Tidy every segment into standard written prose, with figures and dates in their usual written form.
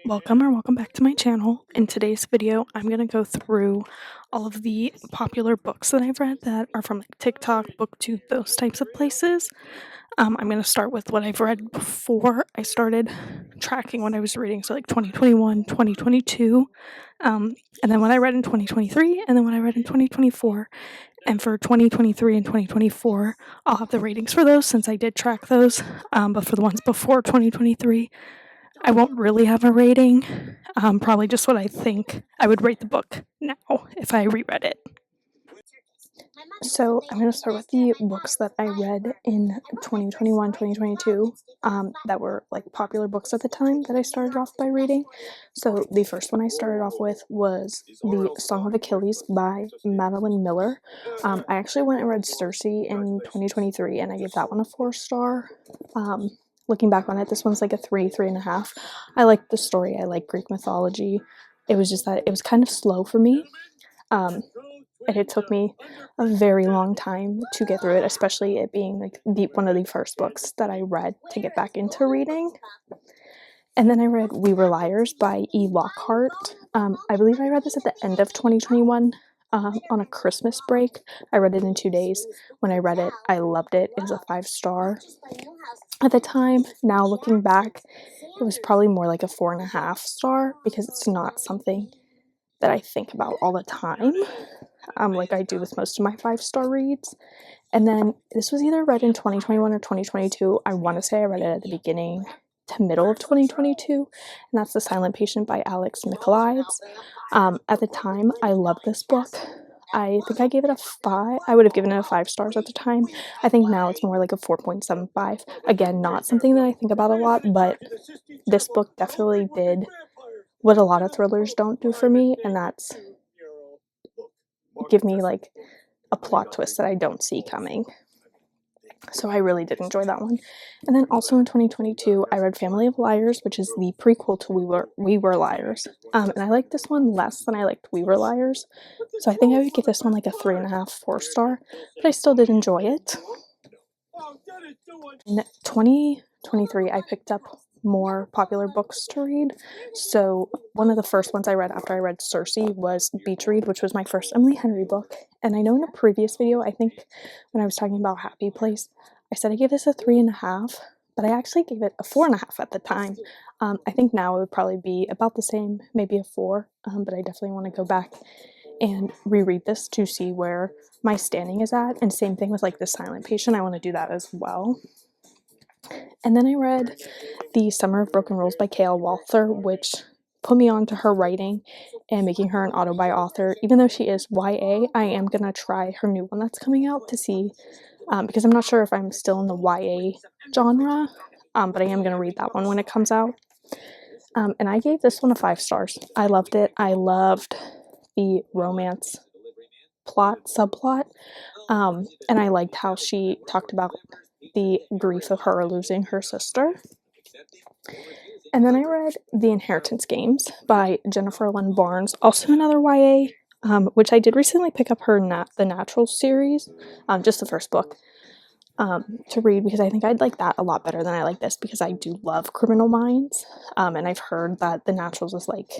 Welcome back to my channel. In today's video, I'm going to go through all of the popular books that I've read that are from like TikTok, BookTube, those types of places. I'm going to start with what I've read before I started tracking what I was reading, so like 2021, 2022, and then what I read in 2023, and then what I read in 2024. And for 2023 and 2024, I'll have the ratings for those since I did track those, but for the ones before 2023, I won't really have a rating, probably just what I think I would rate the book now if I reread it. So I'm going to start with the books that I read in 2021, 2022, that were like popular books at the time that I started off by reading. So the first one I started off with was The Song of Achilles by Madeline Miller. I actually went and read Circe in 2023 and I gave that one a 4-star. Looking back on it, this one's like a 3.5. I liked the story. I like Greek mythology. It was just that it was kind of slow for me. And it took me a very long time to get through it, especially it being like one of the first books that I read to get back into reading. And then I read We Were Liars by E. Lockhart. I believe I read this at the end of 2021 on a Christmas break. I read it in 2 days. When I read it, I loved it. It was a 5-star at the time. Now looking back, it was probably more like a 4.5-star because it's not something that I think about all the time, like I do with most of my 5-star reads. And then this was either read in 2021 or 2022. I want to say I read it at the beginning to middle of 2022, and that's The Silent Patient by Alex Michaelides. At the time, I loved this book. I think I gave it a 5. I would have given it a 5 stars at the time. I think now it's more like a 4.75. Again, not something that I think about a lot, but this book definitely did what a lot of thrillers don't do for me, and that's give me like a plot twist that I don't see coming. So I really did enjoy that one. And then also in 2022, I read Family of Liars, which is the prequel to We Were Liars. And I liked this one less than I liked We Were Liars. So I think I would give this one like a 3.5, 4-star, but I still did enjoy it. In 2023, I picked up more popular books to read. So one of the first ones I read after I read Circe was Beach Read, which was my first Emily Henry book. And I know in a previous video, I think when I was talking about Happy Place, I said I gave this a 3.5, but I actually gave it a 4.5 at the time. I think now it would probably be about the same, maybe a 4, but I definitely want to go back and reread this to see where my standing is at. And same thing with like The Silent Patient, I want to do that as well. And then I read The Summer of Broken Rules by K.L. Walther, which put me on to her writing and making her an auto-buy author. Even though she is YA, I am going to try her new one that's coming out to see, because I'm not sure if I'm still in the YA genre, but I am going to read that one when it comes out. And I gave this one a 5 stars. I loved it. I loved the romance subplot, and I liked how she talked about the grief of her losing her sister. And then I read The Inheritance Games by Jennifer Lynn Barnes, also another YA, which I did recently pick up her The Natural series, just the first book, to read because I think I'd like that a lot better than I like this because I do love Criminal Minds, and I've heard that The Naturals is like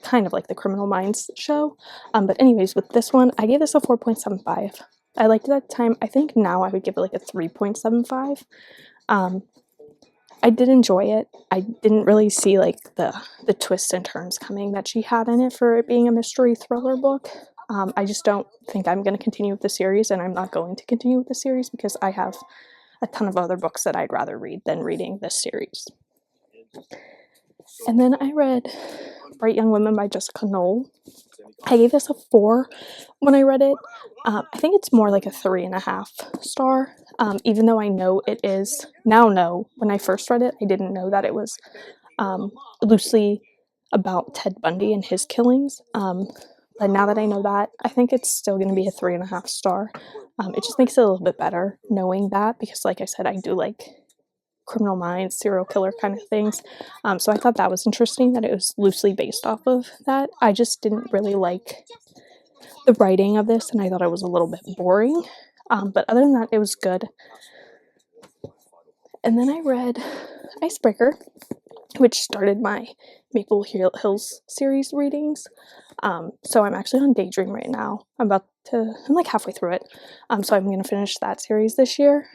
kind of like the Criminal Minds show. But anyways, with this one, I gave this a 4.75. I liked it at the time. I think now I would give it like a 3.75. I did enjoy it. I didn't really see like the twists and turns coming that she had in it for it being a mystery thriller book. I just don't think I'm going to continue with the series, and I'm not going to continue with the series because I have a ton of other books that I'd rather read than reading this series. And then I read Bright Young Women by Jessica Knoll. I gave this a 4 when I read it. I think it's more like a 3.5 star, even though I know it is, now know, when I first read it, I didn't know that it was loosely about Ted Bundy and his killings, but now that I know that, I think it's still going to be a 3.5 star. It just makes it a little bit better knowing that, because like I said, I do like Criminal Minds, serial killer kind of things. So I thought that was interesting that it was loosely based off of that. I just didn't really like the writing of this, and I thought it was a little bit boring. But other than that, it was good. And then I read Icebreaker which started my Hills series readings. So I'm actually on Daydream right now. I'm like halfway through it. So I'm going to finish that series this year.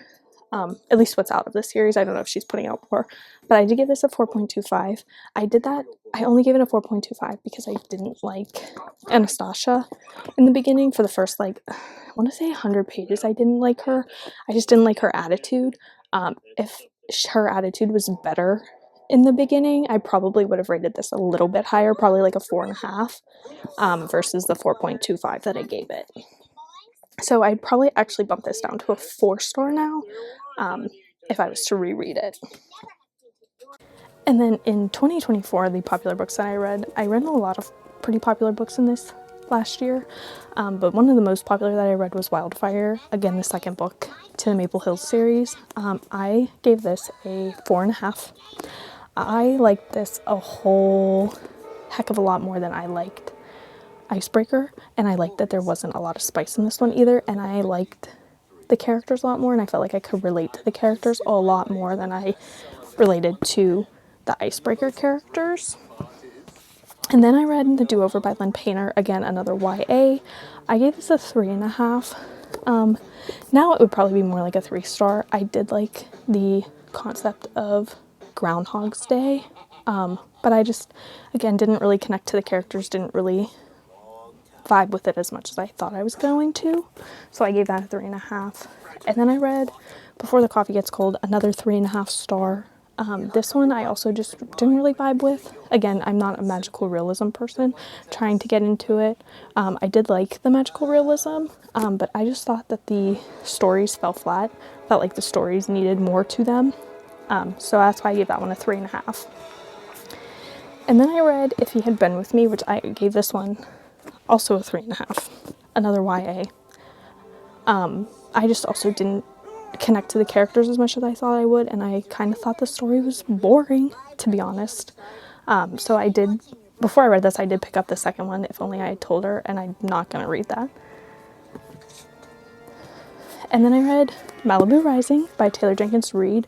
At least what's out of the series. I don't know if she's putting out more, but I did give this a 4.25. I only gave it a 4.25 because I didn't like Anastasia in the beginning. For the first, like, I want to say 100 pages, I didn't like her. I just didn't like her attitude. If her attitude was better in the beginning, I probably would have rated this a little bit higher, probably like a 4.5, versus the 4.25 that I gave it. So I'd probably actually bump this down to a 4-star now, if I was to reread it. And then in 2024, the popular books that I read a lot of pretty popular books in this last year, but one of the most popular that I read was Wildfire, again the second book to the Maple Hills series. I gave this a 4.5. I liked this a whole heck of a lot more than I liked Icebreaker, and I liked that there wasn't a lot of spice in this one either, and I liked the characters a lot more, and I felt like I could relate to the characters a lot more than I related to the Icebreaker characters. And then I read The Do-Over by Lynn Painter, again another YA. I gave this a 3.5. Now it would probably be more like a 3-star. I did like the concept of Groundhog's Day, but I just, again, didn't really connect to the characters, didn't really vibe with it as much as I thought I was going to. So I gave that a 3.5. And then I read Before the Coffee Gets Cold, another 3.5 star. This one I also just didn't really vibe with. Again, I'm not a magical realism person trying to get into it. I did like the magical realism, but I just thought that the stories fell flat. Felt like the stories needed more to them. So that's why I gave that one a 3.5. And then I read If He Had Been With Me, which I gave this one also a 3.5. Another YA. I just also didn't connect to the characters as much as I thought I would, and I kind of thought the story was boring, to be honest. So I did, before I read this, I did pick up the second one, If Only I Had Told Her, and I'm not going to read that. And then I read Malibu Rising by Taylor Jenkins Reid.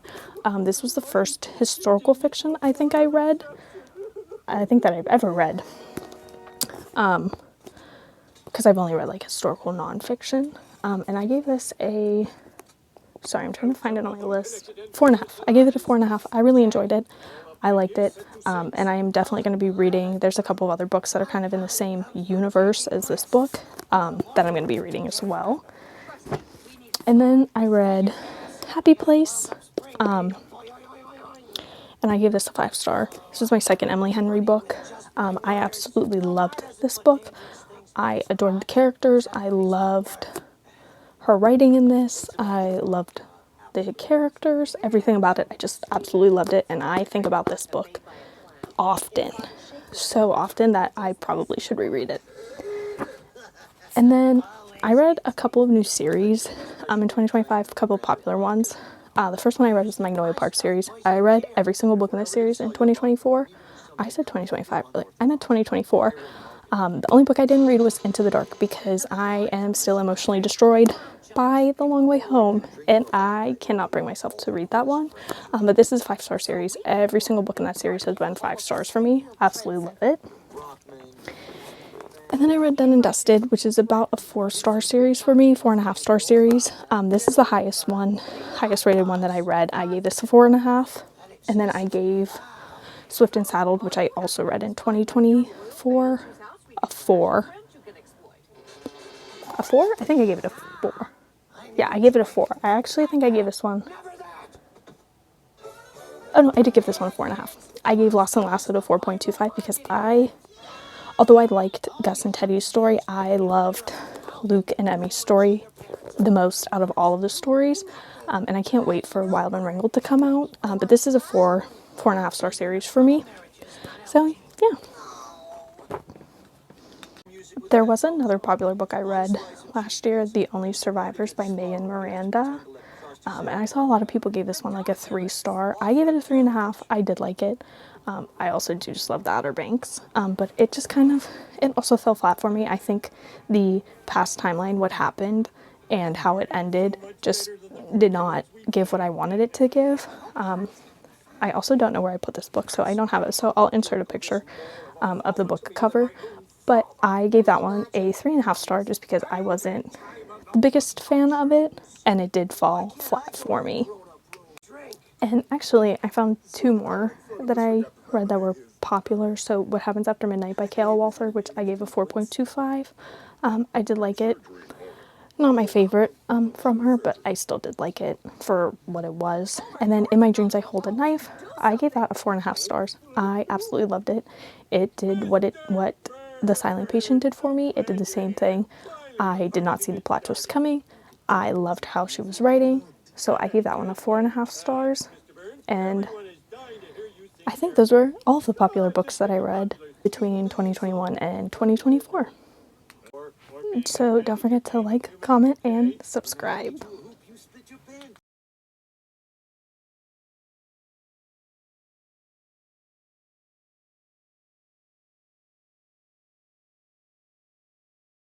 This was the first historical fiction I think that I've ever read. Because I've only read like historical nonfiction. And I gave this sorry, I'm trying to find it on my list. 4.5. I gave it a 4.5. I really enjoyed it. I liked it. And I am definitely going to be reading, there's a couple of other books that are kind of in the same universe as this book, that I'm going to be reading as well. And then I read Happy Place. And I gave this a 5-star. This was my second Emily Henry book. I absolutely loved this book. I adored the characters. I loved her writing in this. I loved the characters, everything about it. I just absolutely loved it, and I think about this book often. So often that I probably should reread it. And then I read a couple of new series in 2025, a couple of popular ones. The first one I read was the Magnolia Park series. I read every single book in this series in 2024. I said 2025, I meant 2024. The only book I didn't read was Into the Dark because I am still emotionally destroyed by The Long Way Home, and I cannot bring myself to read that one. But this is a 5-star series. Every single book in that series has been 5 stars for me. Absolutely love it. And then I read Done and Dusted, which is about a 4-star series for me, 4.5-star series. This is the highest rated one that I read. I gave this a 4.5. And then I gave Swift and Saddled, which I also read in 2024, a 4. A 4? I think I gave it a 4. Yeah, I gave it a 4. I actually think I gave this one... Oh no, I did give this one a 4.5. I gave Lost and Lasted a 4.25 because although I liked Gus and Teddy's story, I loved Luke and Emmy's story the most out of all of the stories. And I can't wait for Wild and Wrangled to come out. But this is a 4.5-star series for me. So, yeah. There was another popular book I read last year, The Only Survivors by Megan Miranda. And I saw a lot of people gave this one like a 3-star. I gave it a 3.5. I did like it. I also do just love the Outer Banks. But it just it also fell flat for me. I think the past timeline, what happened and how it ended, just did not give what I wanted it to give. I also don't know where I put this book, so I don't have it. So I'll insert a picture of the book cover. But I gave that one a 3.5 star just because I wasn't the biggest fan of it, and it did fall flat for me. And actually, I found two more that I read that were popular. So What Happens After Midnight by Kayla Walther, which I gave a 4.25. I did like it. Not my favorite from her, but I still did like it for what it was. And then In My Dreams I Hold a Knife, I gave that a 4.5 stars. I absolutely loved it. It did what The Silent Patient did for me. It did the same thing. I did not see the plot twist coming. I loved how she was writing, so I gave that one a 4.5 stars. And I think those were all of the popular books that I read between 2021 and 2024. So don't forget to like, comment, and subscribe.